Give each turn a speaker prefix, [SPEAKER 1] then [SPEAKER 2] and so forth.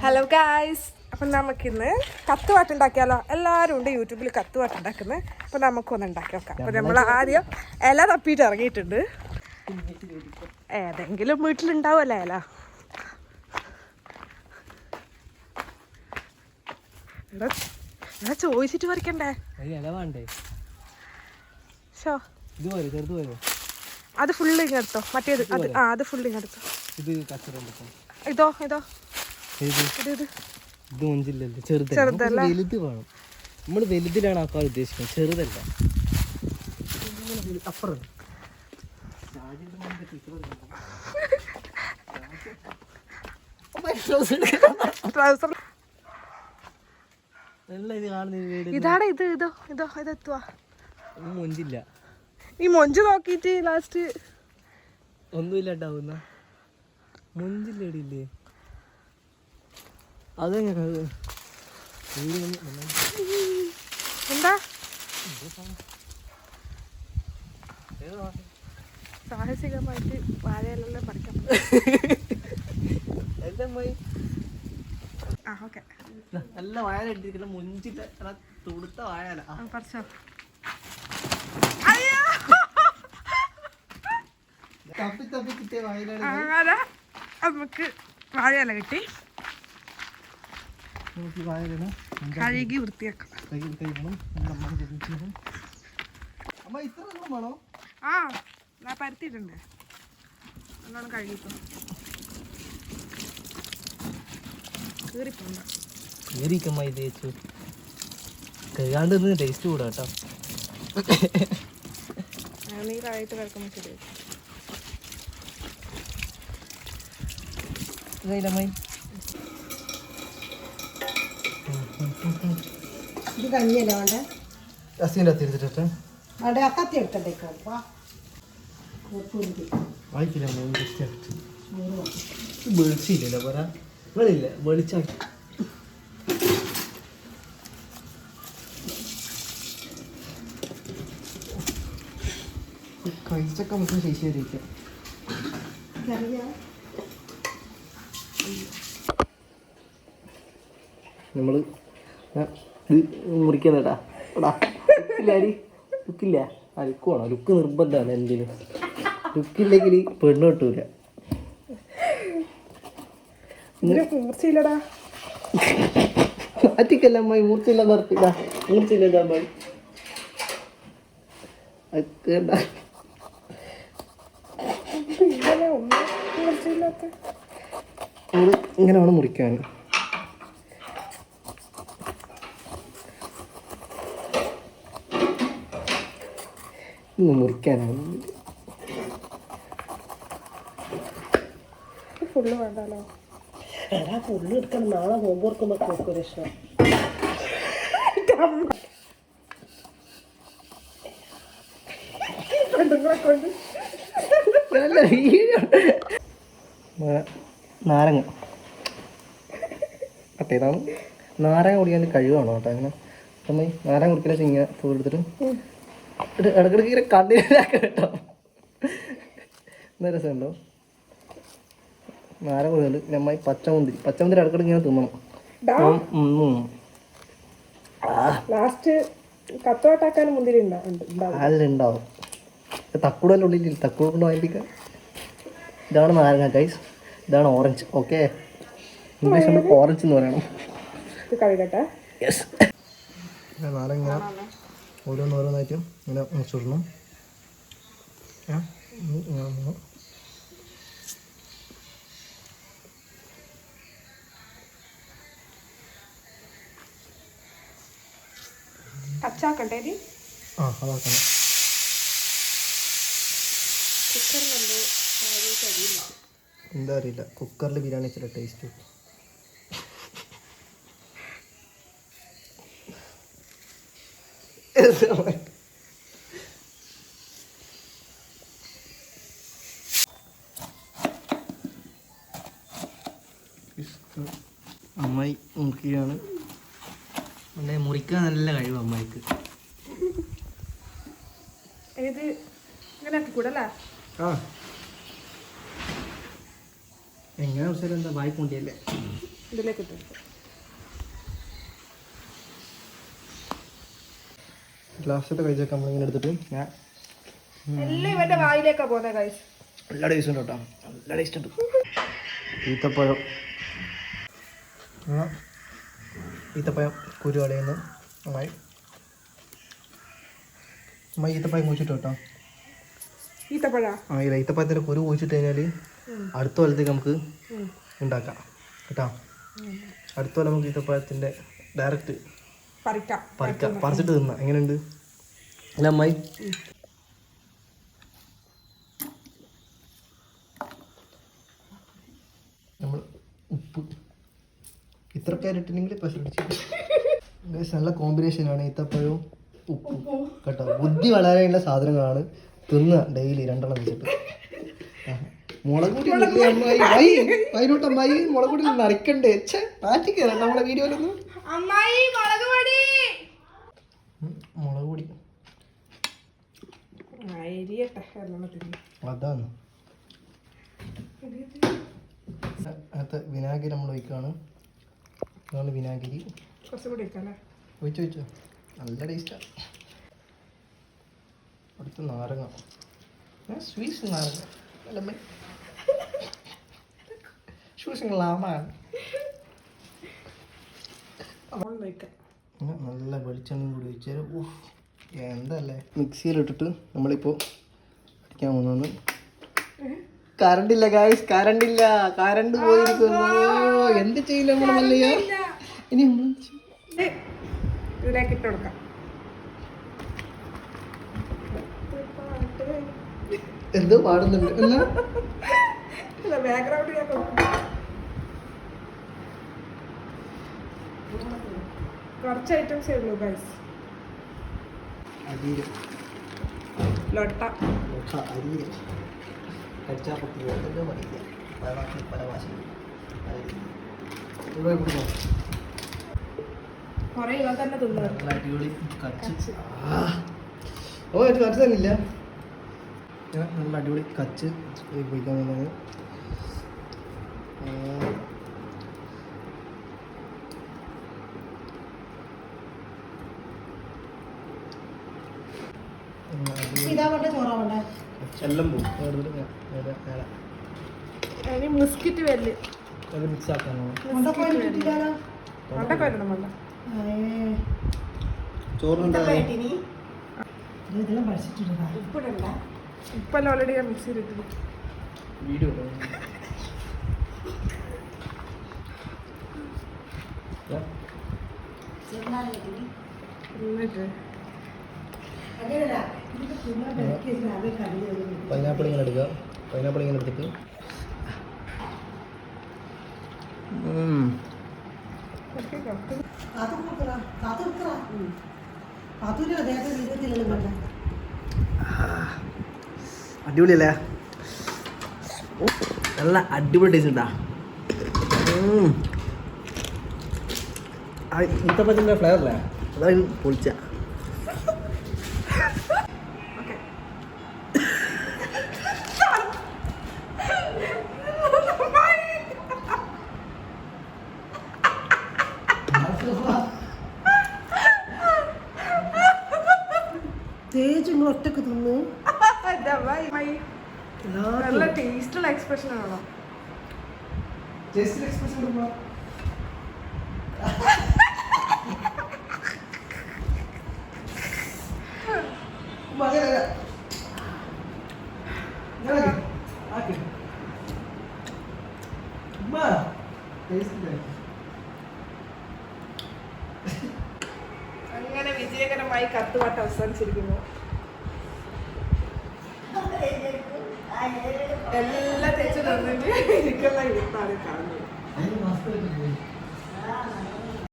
[SPEAKER 1] Hello guys, അപ്പം നമുക്കിന്ന് കത്തുപാട്ടുണ്ടാക്കിയാലോ? എല്ലാവരും ഉണ്ട് യൂട്യൂബിൽ കത്തുപാട്ടുണ്ടാക്കുന്നത്. അപ്പം നമുക്കൊന്ന് ഉണ്ടാക്കി നോക്കാം. അപ്പം നമ്മൾ ആദ്യം ഇല തപ്പിയിട്ട് ഇറങ്ങിയിട്ടുണ്ട്. ഏതെങ്കിലും വീട്ടിലുണ്ടാവുമല്ലോ ഇല. എടാ ചോദിച്ചിട്ട് പറിക്കണ്ടേ? ഷോ അത് ഫുള്ള് ഇങ്ങെടുത്തോ. മറ്റേത് അത് ഫുള്ള് ഇങ്ങെടുത്തോ. ഇതോ ഇതോ ചെറുതല്ല,
[SPEAKER 2] വലുത് വേണം. നമ്മള് വലുതിലാണ് ആക്കാൻ ഉദ്ദേശിക്കുന്നത്, ചെറുതല്ല. അപ്പുറം
[SPEAKER 1] ഇതാണ്. ഇത് ഇതോ ഇതോ ഇതെത്തുവാ.
[SPEAKER 2] മൊഞ്ചില്ല.
[SPEAKER 1] ഈ മൊഞ്ച് നോക്കിട്ട് ലാസ്റ്റ്
[SPEAKER 2] ഒന്നുമില്ല ഉണ്ടാവുന്ന മൊഞ്ചില്ലേടില്ലേ. അതെങ്ങനെ
[SPEAKER 1] എന്താ സാഹസികമായിട്ട് വാഴയിലെല്ലാം പറിക്കാം.
[SPEAKER 2] നല്ല വാഴ ഇട്ടിരിക്കുന്ന മുഞ്ചില്ല തുടുത്ത വാഴല
[SPEAKER 1] പറിച്ചോ.
[SPEAKER 2] തപ്പി തപ്പി കിട്ടിയ വാഴയിലാണ്.
[SPEAKER 1] അങ്ങനെ നമുക്ക് വാഴയില കിട്ടി. കഴുകി വൃത്തിയാക്കാം. ആ ഞാൻ പരത്തിയിട്ടുണ്ട്. നല്ലോണം കഴുകിപ്പോ
[SPEAKER 2] കീറിക്കമ്മ ഇത് വെച്ചു കഴുകാണ്ട് ടേസ്റ്റ് കൂടാ കേട്ടോ.
[SPEAKER 1] നീരായിട്ട് കിടക്കുമ്പോൾ ശരി.
[SPEAKER 3] ഇത് കഞ്ഞിയല്ലേ വേണ്ടേ?
[SPEAKER 2] അസിൻ്റെ അത്തിരിച്ചിട്ട്
[SPEAKER 3] അവിടെ കത്തി എടുക്കണ്ടേക്കോ.
[SPEAKER 2] വായിക്കില്ല വെളിച്ചില്ലല്ലോ പറയാ. വെളിയില്ല വെളിച്ചാക്കി കഴിച്ചൊക്കെ നമുക്ക് ശേഷിയായിരിക്കാം. നമ്മള് മുറിക്കുന്നേട്ടാ ലുക്കില്ലാടി. ലുക്കില്ല. ആ ലുക്ക് വേണം. ലുക്ക് നിർബന്ധമാണ് എന്തിനും. ലുക്കില്ലെങ്കിൽ പെണ്ണ് കിട്ടൂല.
[SPEAKER 1] മൂർച്ചയില്ലടാ.
[SPEAKER 2] മാറ്റിക്കല്ല അമ്മായി. മൂർച്ചയില്ല നിർത്തില്ല. മൂർച്ചയില്ല അമ്മായി. ഇങ്ങനെ വേണം മുറിക്കാൻ. മുറിക്കാനാണ്
[SPEAKER 1] ഫുള്ള് വേണ്ടല്ലോ.
[SPEAKER 3] എടാ ഫുള്ള് എടുക്കണം. നാളെ നോമ്പ് ഓർക്കുമ്പോ നോക്കൊരു ഇഷ്ടം.
[SPEAKER 2] നാരങ്ങ കട്ട് ചെയ്താണ്. നാരങ്ങ കുടിക്കാൻ കഴിവാണോ കേട്ടോ. അങ്ങനെ നമ്മൾ നാരങ്ങ കുടിക്കില്ല ഇങ്ങനെ എടുത്തിട്ട് ഇടക്കിടക്ക് ഇങ്ങനെ കണ്ണിലാക്ക കേട്ടോ. എന്താ രസമുണ്ടോ നാരങ്ങ കുടിക്കുന്നുണ്ട്. നന്നായി പച്ചമുന്തിരി ഇടക്കിടക്ക് ഇങ്ങനെ തിന്നണം. അതിലുണ്ടാവും. തക്കൂടല്ല ഉള്ളിൽ തക്കൂട കൊണ്ട് വാങ്ങിപ്പിക്കാം. ഇതാണ് നാരങ്ങ ഗൈസ്. ഇതാണ് ഓറഞ്ച്. ഓക്കെ, ഇംഗ്ലീഷ് നമ്മൾ ഓറഞ്ച് എന്ന് പറയണം. യെസ്. നാരങ്ങ ഓരോന്നായിട്ടും ഇങ്ങനെ മുറിച്ചിടണം. ആ അതാക്കണം. എന്താ അറിയില്ല, കുക്കറിൽ ബിരിയാണി ചില ടേസ്റ്റ്. അമ്മായി മുറിക്കുകയാണ്. അല്ലെ മുറിക്കാൻ നല്ല കഴിവ് അമ്മായിക്ക്. ആ എങ്ങനെ വെച്ചാൽ എന്താ വായിക്കൊണ്ടിയല്ലേ.
[SPEAKER 1] ഇതിലേക്ക് ഇട്ടെടുക്കും.
[SPEAKER 2] ലാസ്റ്റത്തെ കഴിച്ചൊക്കെ നമ്മളിങ്ങനെ എടുത്തിട്ട് ഞാൻ
[SPEAKER 1] എല്ലാം ഇവന്റെ വായിലേക്കാ പോകുന്നത് ഗൈസ്.
[SPEAKER 2] നല്ല ടേസ്റ്റ് ഉണ്ട് കേട്ടോ, നല്ല ടേസ്റ്റ് ഉണ്ട്. ഈത്തപ്പഴം ഈത്തപ്പഴം കുരു കളയുന്നു നന്നായി. അമ്മ ഈത്തപ്പഴം കുഴിച്ചിട്ട് കേട്ടോ.
[SPEAKER 1] ഈത്തപ്പഴ
[SPEAKER 2] ഇല്ല, ഈത്തപ്പഴത്തിൻ്റെ കുരു കുഴിച്ചിട്ട് കഴിഞ്ഞാൽ അടുത്ത കൊല്ലത്തേക്ക് നമുക്ക് ഉണ്ടാക്കാം കേട്ടോ. അടുത്ത കൊല്ലം നമുക്ക് ഈത്തപ്പഴത്തിൻ്റെ ഡയറക്റ്റ് പറിച്ചിട്ട് തിന്നാം. എങ്ങനെയുണ്ട് അല്ല അമ്മായി? നമ്മൾ ഉപ്പ് ഇത്ര കാരറ്റിനെങ്കിൽ നല്ല കോമ്പിനേഷനാണ് ഈത്തപ്പഴവും ഉപ്പും കേട്ടോ. ബുദ്ധി വളരെയുള്ള സാധനങ്ങളാണ്. തിന്നുക ഡെയിലി 2 എണ്ണം വെച്ചിട്ട്. മുളക് പൊടി അമ്മായി അതിനോട്ട് അമ്മായി മുളക് പൊടി നരക്കണ്ടേ? മാറ്റി കയറാം നമ്മുടെ വീഡിയോയിലൊന്നും. മുളക് പൊടി അതാണ്. അടുത്ത വിനാഗിരി നമ്മൾ ഒഴിക്കുകയാണ്. അതാണ് വിനാഗിരി. ഒഴിച്ചോ, നല്ല ടേസ്റ്റാണ്. അടുത്ത നാരങ്ങ, സ്വീറ്റ്സ് നാരങ്ങ അല്ല ഷൂസിങ്ങളാമാണ്. നല്ല വെളിച്ചെണ്ണയും കൂടി ഒഴിച്ചാൽ എന്തല്ലേ. മിക്സിയിലിട്ടിട്ട് നമ്മളിപ്പോൾ അടിക്കാൻ പോകുന്നു. കറണ്ടില്ല ഗായ്സ്, കറണ്ടില്ല, കറണ്ട് പോയിരിക്കുന്നു. എന്ത് ചെയ്യില്ല നമ്മൾ മല്ലയ്യ. ഇനി നമ്മൾ
[SPEAKER 1] ഇതിലേക്ക് ഇട്ട് കൊടുക്കാം.
[SPEAKER 2] എന്തോ പാടുന്നുണ്ട് എന്നാ
[SPEAKER 1] ബാക്ക്ഗ്രൗണ്ട് ഞാൻ കൊടുക്കും. കുറച്ച് ഐറ്റംസേ ഉള്ളൂ ഗൈസ്.
[SPEAKER 2] അരിയിൽ
[SPEAKER 1] ലൊട്ട
[SPEAKER 2] അരിയിൽ കച്ചാപ്പത്തി എന്തോ പഠിക്കുക പല ഭാഷയും
[SPEAKER 1] കുറെ ഇവ തന്നെ തിന്നു.
[SPEAKER 2] നല്ല അടിപൊളി കച്ച്. ഓ ഇത് കച്ച് തന്നില്ല. നല്ല അടിപൊളി കച്ച് ഉപയോഗിക്കാൻ പോകുന്നത്. എല്ലാം പോകും.
[SPEAKER 1] മിസ്കിറ്റ് വരല്
[SPEAKER 2] അത് മിക്സ് ആക്കാനോ? ചോറുണ്ടായി
[SPEAKER 1] ഉപ്പല്ല ഓൾറെഡി ഞാൻ മിക്സ് ചെയ്തിട്ടുണ്ട്.
[SPEAKER 2] വീഡിയോ പൈനാപ്പിൾ ഇങ്ങനെ എടുക്കുക. പൈനാപ്പിൾ ഇങ്ങനെ എടുത്തിട്ട് അടിപൊളിയല്ലേ? നല്ല അടിപൊളി ടേസ്റ്റ് ഉണ്ടാ. ഈത്തപ്പഴത്തിൻ്റെ ഫ്ലേവറല്ലേ അതായത് പൊളിച്ച.
[SPEAKER 3] തേജ് ഒറ്റക്ക് തിന്ന്
[SPEAKER 1] നല്ല ടേസ്റ്റുള്ള എക്സ്പ്രഷൻ ആണോ? അങ്ങനെ വിജയകരമായി കത്തുപാട്ട് അവസാനിച്ചിരിക്കുന്നു. എല്ലാം തെച്ചു തന്നിട്ട് ഇരിക്കുന്ന ഇരുത്താണ് കാണുന്നത്.